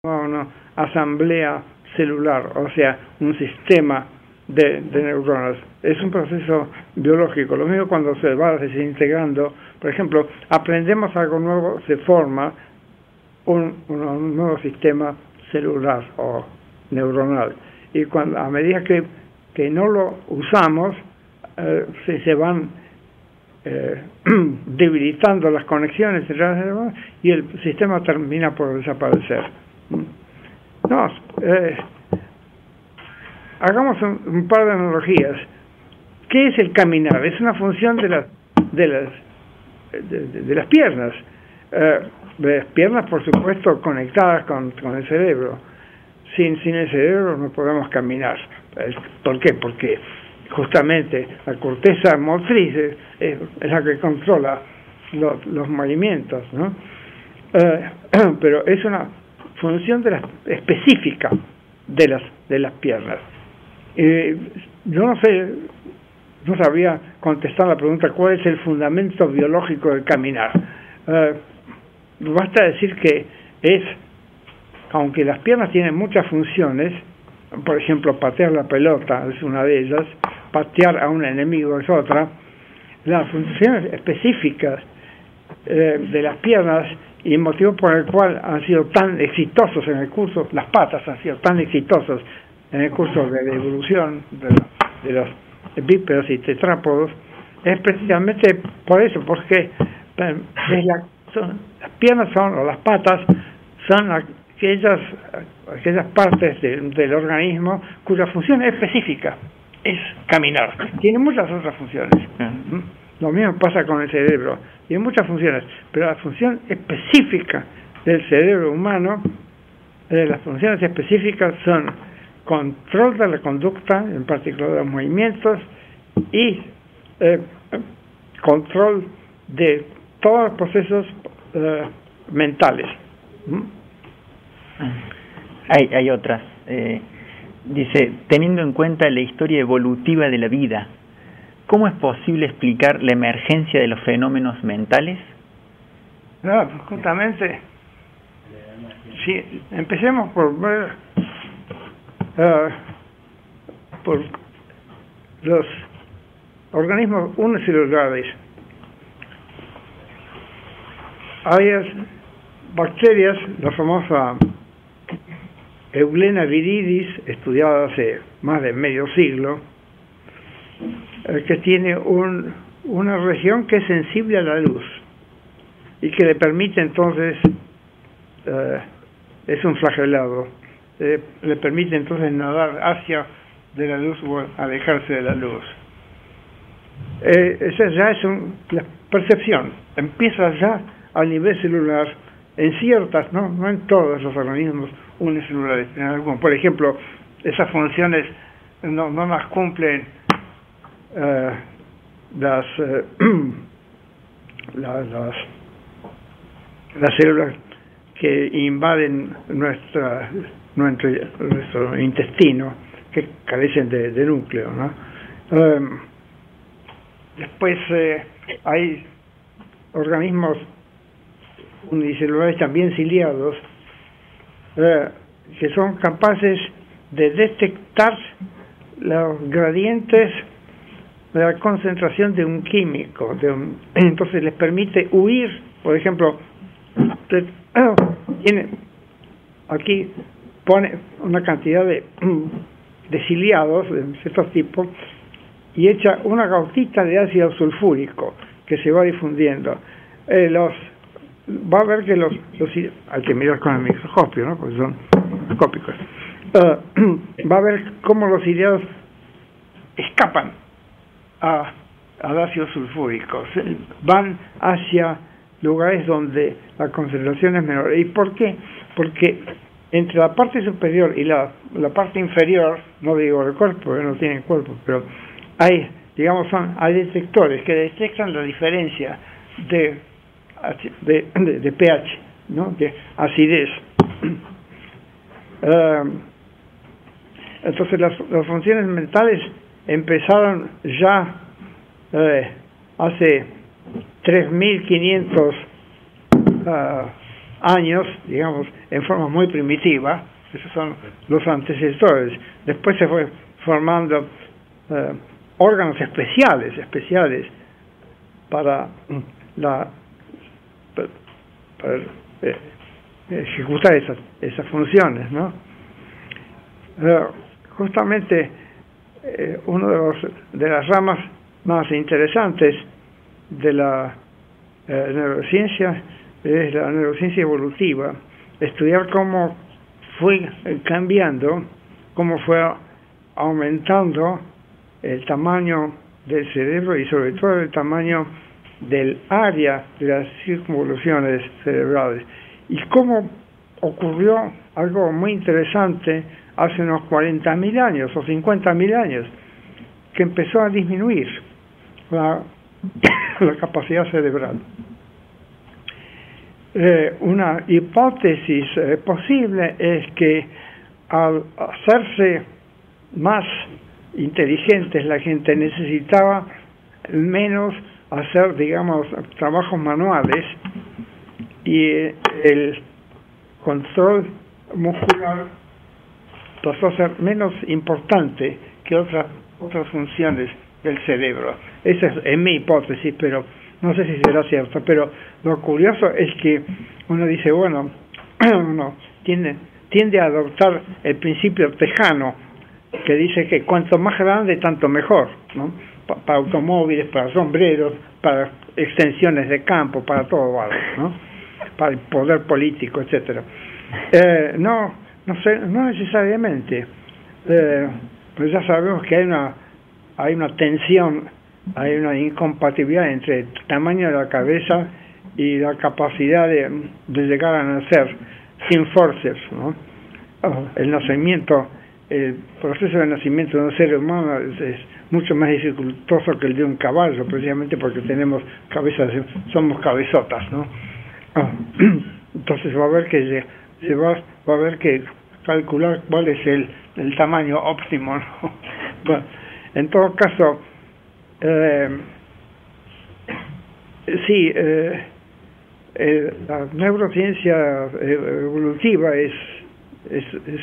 una asamblea celular, o sea, un sistema de neuronas. Es un proceso biológico. Lo mismo cuando se va desintegrando. Por ejemplo, aprendemos algo nuevo, se forma un nuevo sistema celular o neuronal. Y a medida que no lo usamos, se van debilitando las conexiones entre las neuronas y el sistema termina por desaparecer. Hagamos un par de analogías. ¿Qué es el caminar? Es una función de las piernas. Las piernas, por supuesto, conectadas con el cerebro. Sin el cerebro no podemos caminar. ¿Por qué? Porque justamente la corteza motriz es la que controla los movimientos, ¿no? Pero es una función específica de las piernas. Yo no sabría contestar la pregunta ¿cuál es el fundamento biológico del caminar? Basta decir que aunque las piernas tienen muchas funciones, por ejemplo, patear la pelota es una de ellas, patear a un enemigo es otra, las funciones específicas de las piernas y el motivo por el cual han sido tan exitosos en el curso, las patas han sido tan exitosos en el curso de la evolución de los bípedos y tetrápodos, es precisamente por eso, porque las piernas o las patas son aquellas partes del organismo cuya función específica es caminar. Tiene muchas otras funciones. Lo mismo pasa con el cerebro. Tiene muchas funciones, pero la función específica del cerebro humano, las funciones específicas son control de la conducta, en particular de los movimientos, y control de todos los procesos mentales. Hay otras. Dice, teniendo en cuenta la historia evolutiva de la vida, ¿cómo es posible explicar la emergencia de los fenómenos mentales? No, justamente, si empecemos por ver por los organismos unicelulares. Hay bacterias, la famosa Eulena viridis, estudiada hace más de medio siglo, que tiene una región que es sensible a la luz y que le permite entonces, es un flagelado, le permite entonces nadar hacia de la luz o alejarse de la luz. Esa ya es la percepción, empieza ya a nivel celular, en ciertas, no en todos los organismos unicelulares, en algunos. Por ejemplo, esas funciones no las cumplen las células que invaden nuestro intestino, que carecen de núcleo, ¿no? Después hay organismos unicelulares también ciliados que son capaces de detectar los gradientes de la concentración de un químico, entonces les permite huir. Por ejemplo, aquí pone una cantidad de ciliados de ciertos tipos y echa una gotita de ácido sulfúrico que se va difundiendo. Va a ver que hay que mirar con el microscopio, ¿no? Porque son microscópicos. Va a ver cómo los ciliados escapan al ácido sulfúrico, van hacia lugares donde la concentración es menor. ¿Y por qué? Porque entre la parte superior y la parte inferior, no digo el cuerpo, porque no tienen cuerpo, pero hay detectores que detectan la diferencia de pH, ¿no? De acidez. Entonces las funciones mentales empezaron ya hace 3.500 años, digamos, en forma muy primitiva. Esos son los antecesores. Después se fue formando órganos especiales para ejecutar esas funciones, ¿no? Justamente uno de las ramas más interesantes de la neurociencia es la neurociencia evolutiva, estudiar cómo fue cambiando, cómo fue aumentando el tamaño del cerebro y sobre todo el tamaño del área de las circunvoluciones cerebrales, y cómo ocurrió algo muy interesante hace unos 40.000 años o 50.000 años, que empezó a disminuir la capacidad cerebral. Una hipótesis posible es que al hacerse más inteligentes la gente necesitaba menos hacer, digamos, trabajos manuales, y el control muscular pasó a ser menos importante que otras funciones del cerebro. Esa es mi hipótesis, pero no sé si será cierto. Pero lo curioso es que uno dice, bueno, uno tiende a adoptar el principio tejano, que dice que cuanto más grande, tanto mejor, ¿no? Para automóviles, para sombreros, para extensiones de campo, para todo, ¿no? Para el poder político, etcétera. No necesariamente. Pues ya sabemos que hay una tensión, hay una incompatibilidad entre el tamaño de la cabeza y la capacidad de llegar a nacer sin forceps, ¿no? El proceso de nacimiento de un ser humano es mucho más dificultoso que el de un caballo, precisamente porque tenemos cabezas, somos cabezotas, ¿no? Entonces va a haber que calcular cuál es el tamaño óptimo, ¿no? Bueno, en todo caso, sí, la neurociencia evolutiva es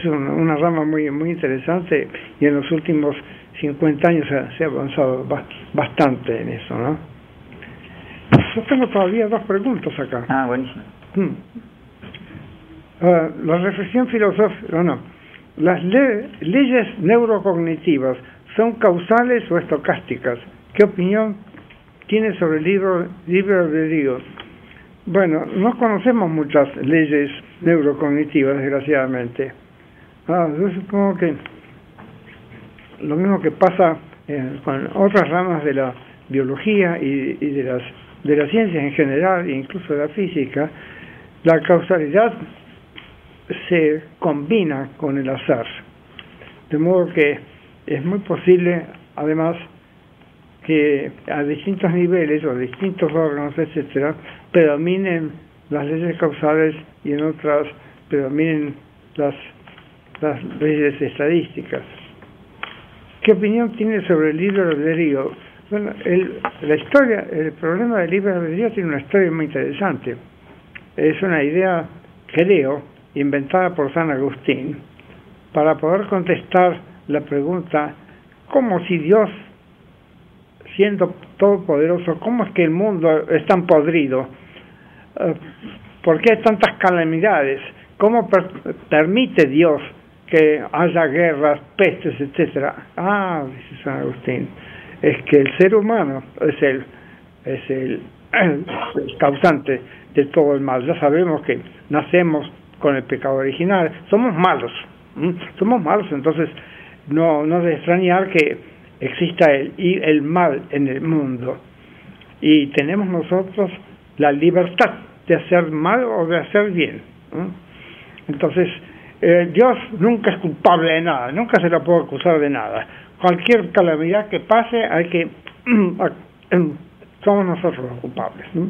una rama muy interesante, y en los últimos 50 años se ha avanzado bastante en eso, ¿no? Yo tengo todavía 2 preguntas acá. Ah, buenísimo. La reflexión filosófica, no. ¿Las leyes neurocognitivas son causales o estocásticas? ¿Qué opinión tiene sobre el libre albedrío? Bueno, no conocemos muchas leyes neurocognitivas, desgraciadamente. Yo supongo que lo mismo que pasa con otras ramas de la biología y de la ciencia en general, e incluso de la física, la causalidad se combina con el azar. De modo que es muy posible, además, que a distintos niveles o distintos órganos, etcétera, predominen las leyes causales y en otras predominen las leyes estadísticas. ¿Qué opinión tiene sobre el libre albedrío? Bueno, el problema del libre albedrío tiene una historia muy interesante. Es una idea, creo, inventada por San Agustín para poder contestar la pregunta: ¿cómo, si Dios, siendo todopoderoso, cómo es que el mundo es tan podrido? ¿Por qué hay tantas calamidades? ¿Cómo permite Dios que haya guerras, pestes, etcétera? Dice San Agustín, es que el ser humano es el causante de todo el mal. Ya sabemos que nacemos con el pecado original, somos malos, entonces no de extrañar que exista el mal en el mundo, y tenemos nosotros la libertad de hacer mal o de hacer bien. Entonces Dios nunca es culpable de nada, nunca se lo puede acusar de nada. Cualquier calamidad que pase somos nosotros los culpables, ¿no?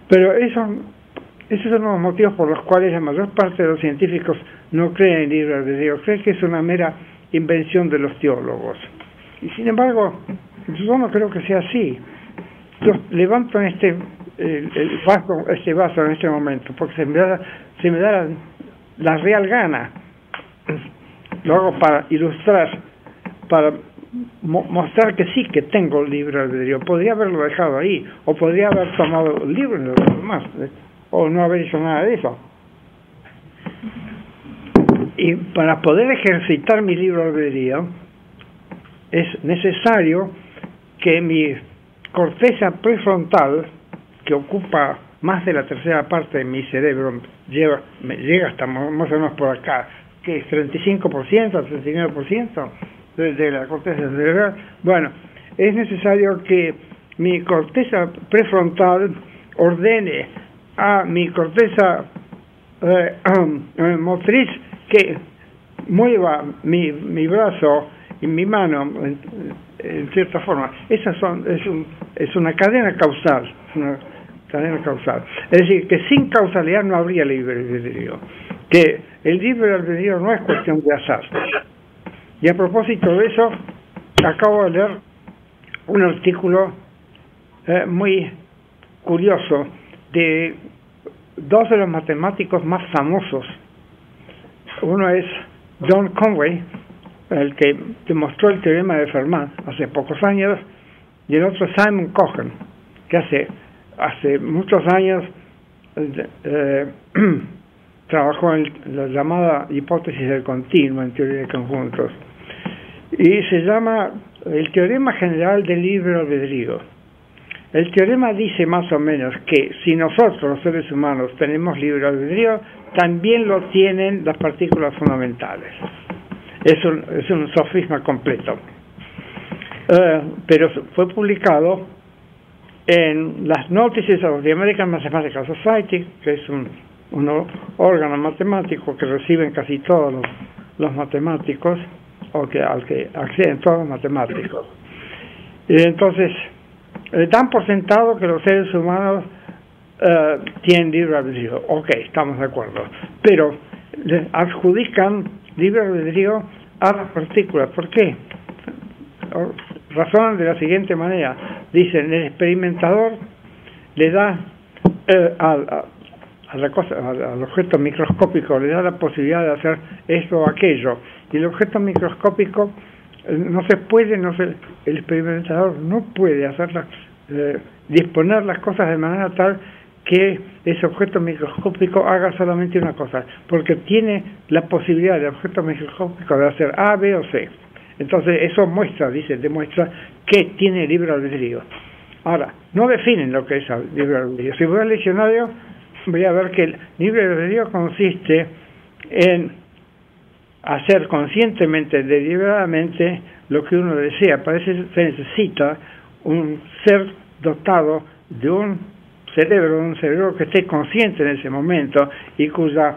Pero esos son los motivos por los cuales la mayor parte de los científicos no creen en libre albedrío, creen que es una mera invención de los teólogos. Y sin embargo, yo no creo que sea así. Yo levanto en este vaso en este momento, porque se me da la real gana. Lo hago para ilustrar, para mostrar que sí que tengo libre albedrío. Podría haberlo dejado ahí, o podría haber tomado el libro y lo demás, o no haber hecho nada de eso. Y para poder ejercitar mi libre albedrío es necesario que mi corteza prefrontal, que ocupa más de la tercera parte de mi cerebro, llega hasta más o menos por acá, que es 35%, 39% de la corteza cerebral. Bueno, es necesario que mi corteza prefrontal ordene a mi corteza motriz que mueva mi brazo y mi mano en cierta forma. Es una cadena causal, es decir, que sin causalidad no habría libre albedrío, que el libre albedrío no es cuestión de azar. Y a propósito de eso, acabo de leer un artículo muy curioso de dos de los matemáticos más famosos. Uno es John Conway, el que demostró el teorema de Fermat hace pocos años, y el otro Simon Cohen, que hace muchos años trabajó en la llamada hipótesis del continuo en teoría de conjuntos, y se llama el teorema general del libre albedrío. El teorema dice más o menos que si nosotros, los seres humanos, tenemos libre albedrío, también lo tienen las partículas fundamentales. Es un sofisma completo. Pero fue publicado en las Notices of the American Mathematical Society, que es un órgano matemático que reciben casi todos los matemáticos, o al que acceden todos los matemáticos. Y entonces, dan por sentado que los seres humanos tienen libre albedrío. Ok, estamos de acuerdo. Pero le adjudican libre albedrío a las partículas. ¿Por qué? Razonan de la siguiente manera. Dicen, el experimentador le da al objeto microscópico, le da la posibilidad de hacer esto o aquello. Y el objeto microscópico el experimentador no puede disponer las cosas de manera tal que ese objeto microscópico haga solamente una cosa, porque tiene la posibilidad del objeto microscópico de hacer A, B o C. Entonces eso demuestra que tiene libre albedrío. Ahora, no definen lo que es libre albedrío. Si voy al diccionario, voy a ver que el libre albedrío consiste en hacer conscientemente, deliberadamente, lo que uno desea. Para eso se necesita un ser dotado de un cerebro que esté consciente en ese momento y cuya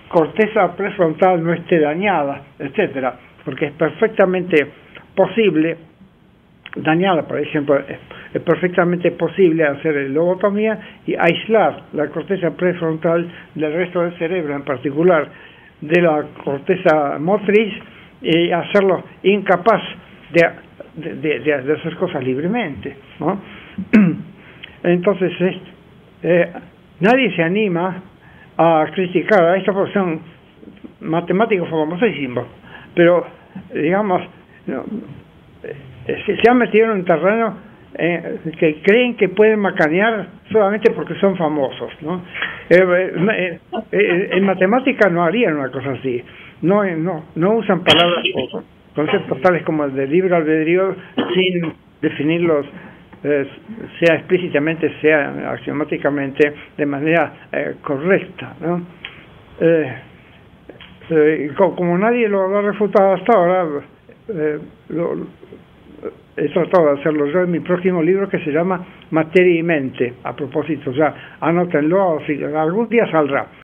corteza prefrontal no esté dañada, etcétera, porque es perfectamente posible, dañada, por ejemplo, es perfectamente posible hacer lobotomía y aislar la corteza prefrontal del resto del cerebro, en particular de la corteza motriz, y hacerlo incapaz de hacer cosas libremente, ¿no? Entonces nadie se anima a criticar a esto porque son matemáticos famosísimos, pero digamos se han metido en un terreno que creen que pueden macanear solamente porque son famosos, ¿no? En matemática no harían una cosa así. No usan palabras o conceptos tales como el de libre albedrío sin definirlos, sea explícitamente, sea axiomáticamente, de manera correcta, ¿no? Como nadie lo ha refutado hasta ahora, he tratado de hacerlo yo en mi próximo libro, que se llama Materia y Mente. A propósito, ya anótenlo, algún día saldrá.